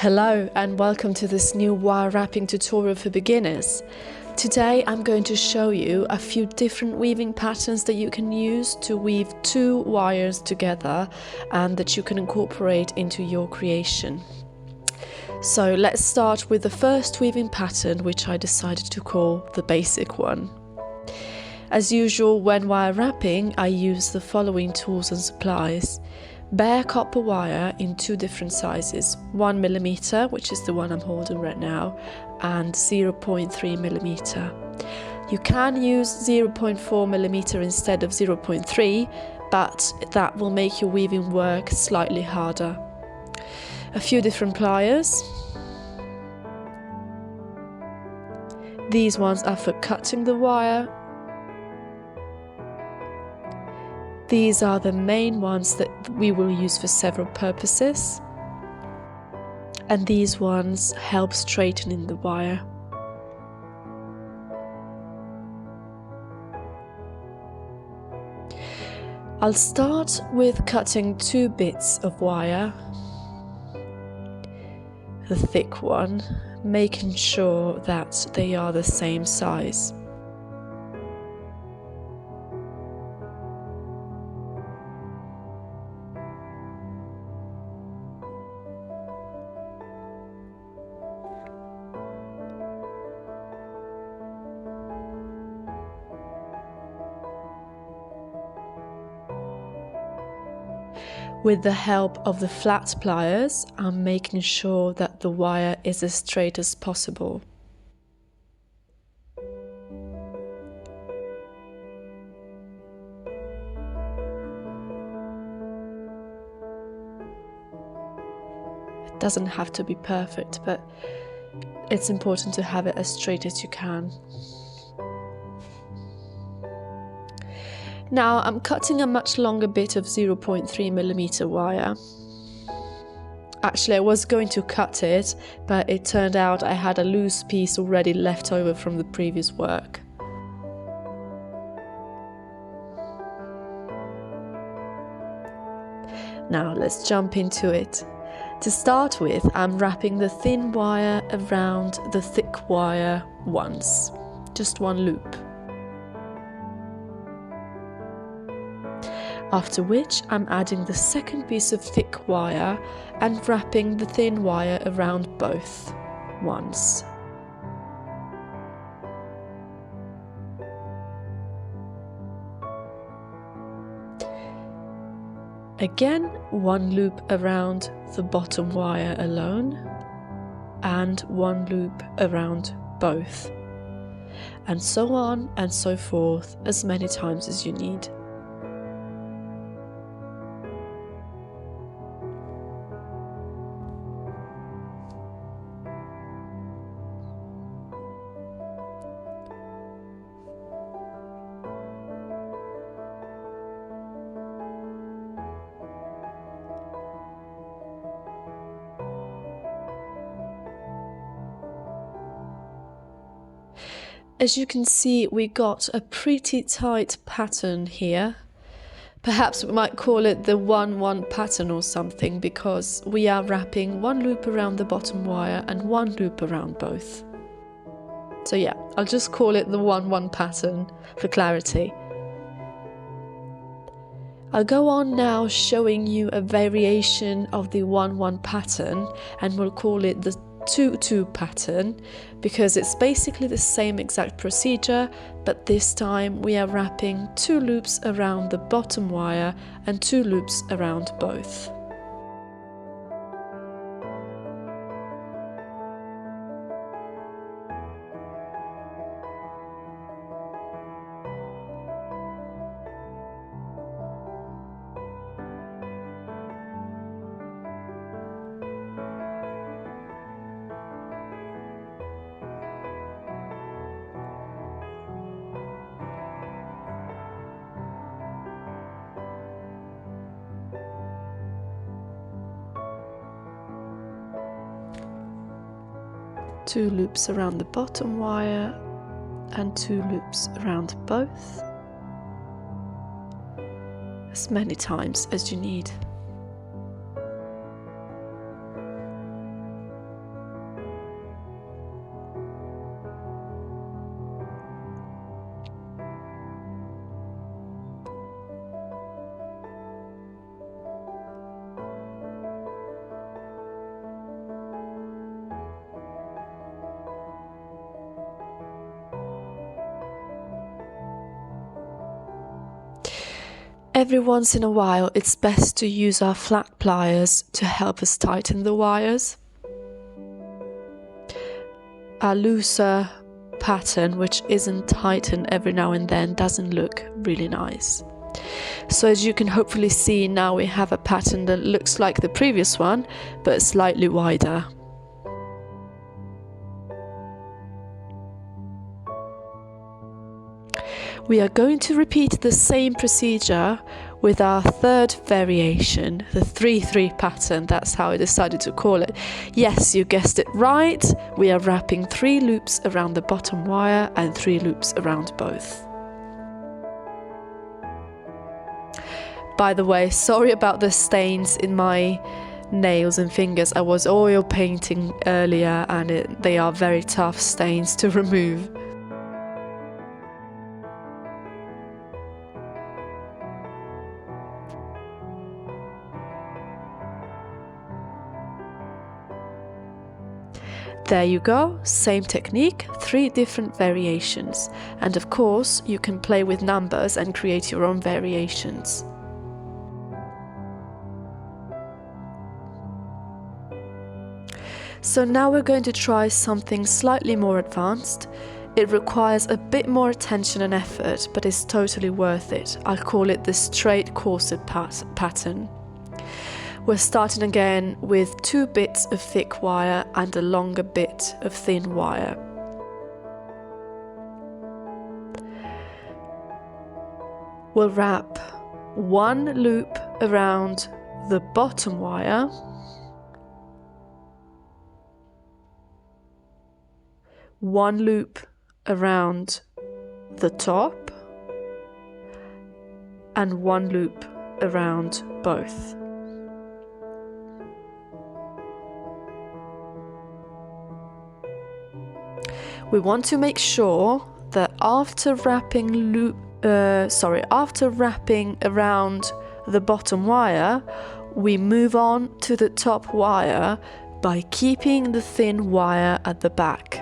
Hello and welcome to this new wire wrapping tutorial for beginners. Today I'm going to show you a few different weaving patterns that you can use to weave two wires together and that you can incorporate into your creation. So let's start with the first weaving pattern, which I decided to call the basic one. As usual, when wire wrapping, I use the following tools and supplies. Bare copper wire in two different sizes, 1mm, which is the one I'm holding right now, and 0.3mm. You can use 0.4mm instead of 0.3, but that will make your weaving work slightly harder. A few different pliers. These ones are for cutting the wire. These are the main ones that we will use for several purposes. And these ones help straightening the wire. I'll start with cutting two bits of wire. The thick one, making sure that they are the same size. With the help of the flat pliers, I'm making sure that the wire is as straight as possible. It doesn't have to be perfect, but it's important to have it as straight as you can. Now I'm cutting a much longer bit of 0.3mm wire. Actually, I was going to cut it, but it turned out I had a loose piece already left over from the previous work. Now let's jump into it. To start with, I'm wrapping the thin wire around the thick wire once, just one loop. After which I'm adding the second piece of thick wire and wrapping the thin wire around both once. Again, one loop around the bottom wire alone and one loop around both, and so on and so forth as many times as you need. As you can see, we got a pretty tight pattern here. Perhaps we might call it the 1-1 pattern or something, because we are wrapping one loop around the bottom wire and one loop around both. So yeah, I'll just call it the 1-1 pattern for clarity. I'll go on now showing you a variation of the 1-1 pattern, and we'll call it the 2-2 pattern, because it's basically the same exact procedure, but this time we are wrapping two loops around the bottom wire and two loops around both. Two loops around the bottom wire and two loops around both, as many times as you need. Every once in a while, it's best to use our flat pliers to help us tighten the wires. A looser pattern, which isn't tightened every now and then, doesn't look really nice. So as you can hopefully see, now we have a pattern that looks like the previous one, but slightly wider. We are going to repeat the same procedure with our third variation, the 3-3 pattern. That's how I decided to call it. Yes, you guessed it right. We are wrapping 3 loops around the bottom wire and 3 loops around both. By the way, sorry about the stains in my nails and fingers. I was oil painting earlier and they are very tough stains to remove. There you go, same technique, 3 different variations. And of course, you can play with numbers and create your own variations. So now we're going to try something slightly more advanced. It requires a bit more attention and effort, but it's totally worth it. I'll call it the straight corset pattern. We're starting again with 2 bits of thick wire and a longer bit of thin wire. We'll wrap 1 loop around the bottom wire, 1 loop around the top, and 1 loop around both. We want to make sure that after wrapping around the bottom wire, we move on to the top wire by keeping the thin wire at the back.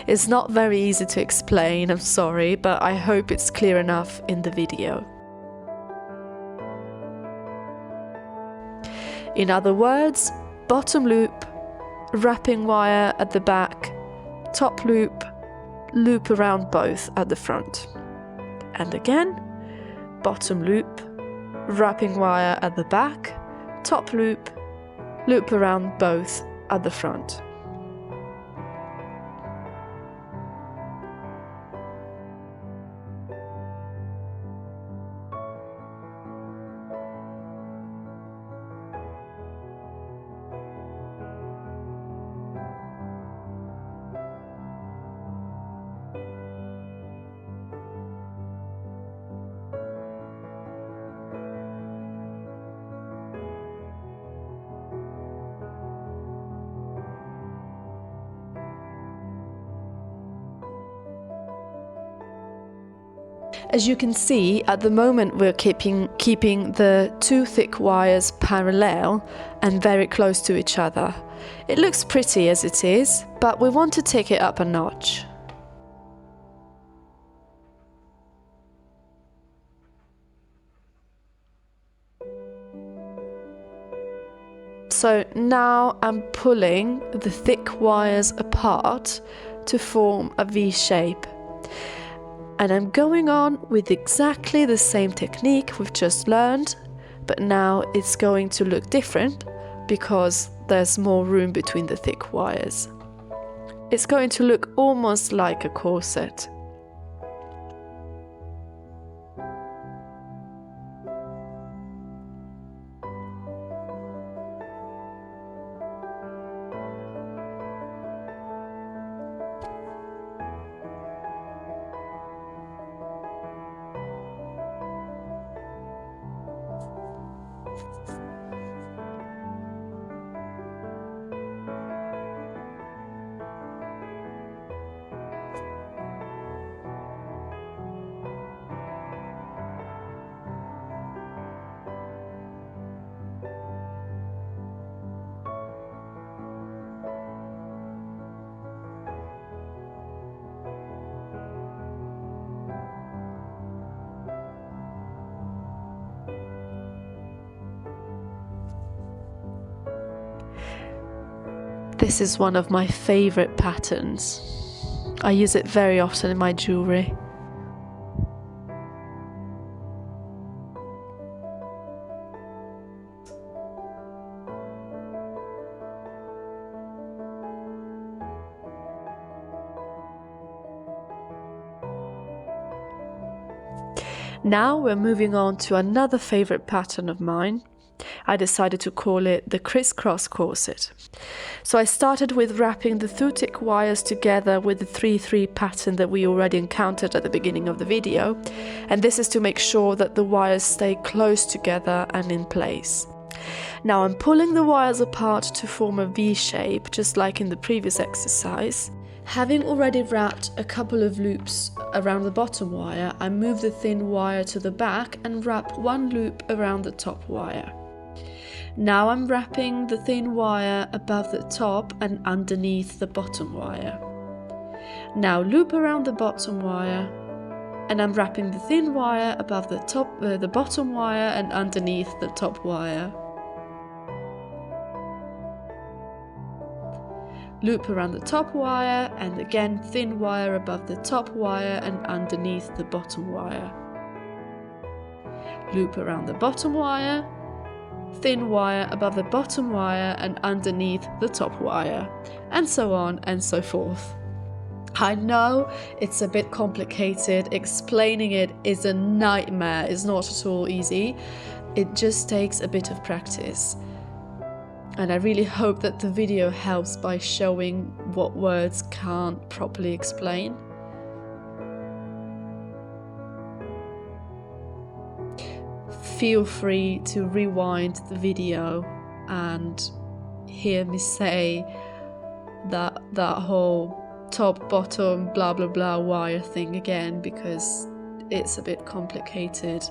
It's not very easy to explain, I'm sorry, but I hope it's clear enough in the video. In other words, bottom loop, wrapping wire at the back, top loop, loop around both at the front. And again, bottom loop, wrapping wire at the back, top loop, loop around both at the front. As you can see, at the moment we're keeping the 2 thick wires parallel and very close to each other. It looks pretty as it is, but we want to take it up a notch. So now I'm pulling the thick wires apart to form a V shape. And I'm going on with exactly the same technique we've just learned, but now it's going to look different because there's more room between the thick wires. It's going to look almost like a corset. This is one of my favorite patterns. I use it very often in my jewellery. Now we're moving on to another favourite pattern of mine. I decided to call it the crisscross corset. So I started with wrapping the thutic wires together with the 3-3 pattern that we already encountered at the beginning of the video, and this is to make sure that the wires stay close together and in place. Now I'm pulling the wires apart to form a V shape, just like in the previous exercise. Having already wrapped a couple of loops around the bottom wire, I move the thin wire to the back and wrap one loop around the top wire. Now I'm wrapping the thin wire above the top and underneath the bottom wire. Now loop around the bottom wire, and I'm wrapping the thin wire above the bottom wire and underneath the top wire. Loop around the top wire, and again thin wire above the top wire and underneath the bottom wire. Loop around the bottom wire, thin wire above the bottom wire and underneath the top wire, and so on and so forth. I know it's a bit complicated, explaining it is a nightmare, it's not at all easy, it just takes a bit of practice. And I really hope that the video helps by showing what words can't properly explain. Feel free to rewind the video and hear me say that whole top, bottom, blah blah blah wire thing again, because it's a bit complicated.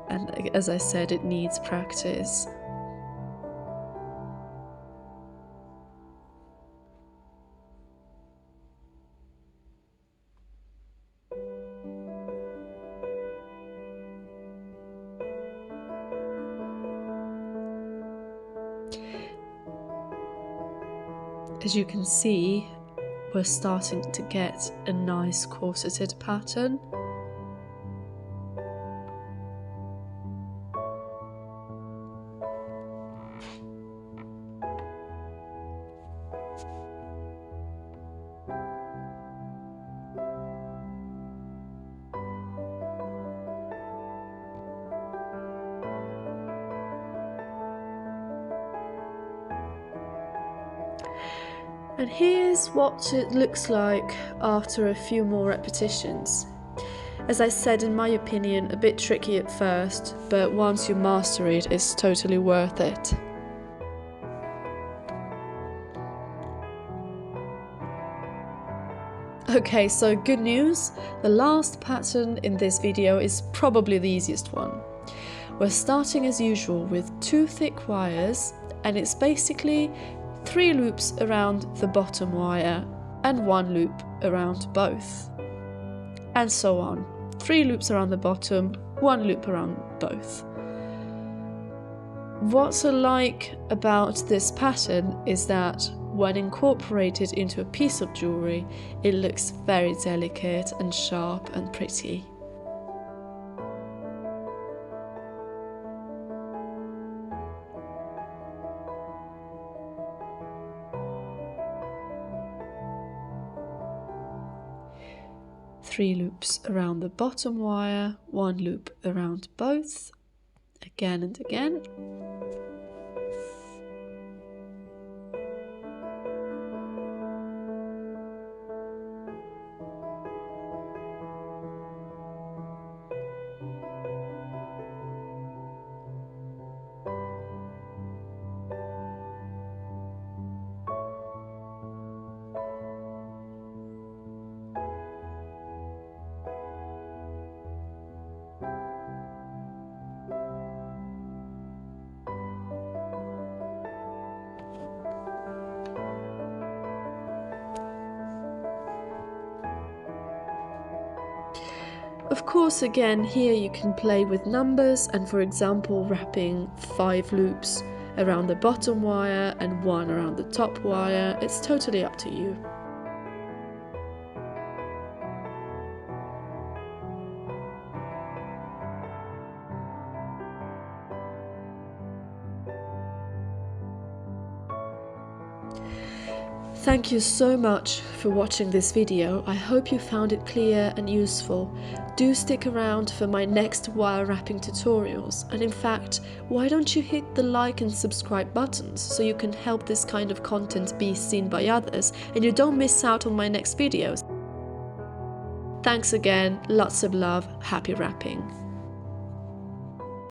And as I said, it needs practice. As you can see, we're starting to get a nice corseted pattern. And here's what it looks like after a few more repetitions. As I said, in my opinion, a bit tricky at first, but once you master it, it's totally worth it. Okay, so good news, the last pattern in this video is probably the easiest one. We're starting as usual with 2 thick wires, and it's basically 3 loops around the bottom wire and 1 loop around both, and so on. 3 loops around the bottom, 1 loop around both. What I like about this pattern is that when incorporated into a piece of jewellery, it looks very delicate and sharp and pretty. Three loops around the bottom wire, 1 loop around both, again and again. Of course, again, here you can play with numbers and, for example, wrapping 5 loops around the bottom wire and one around the top wire. It's totally up to you. Thank you so much for watching this video. I hope you found it clear and useful. Do stick around for my next wire wrapping tutorials, and in fact, why don't you hit the like and subscribe buttons so you can help this kind of content be seen by others and you don't miss out on my next videos. Thanks again, lots of love, happy wrapping.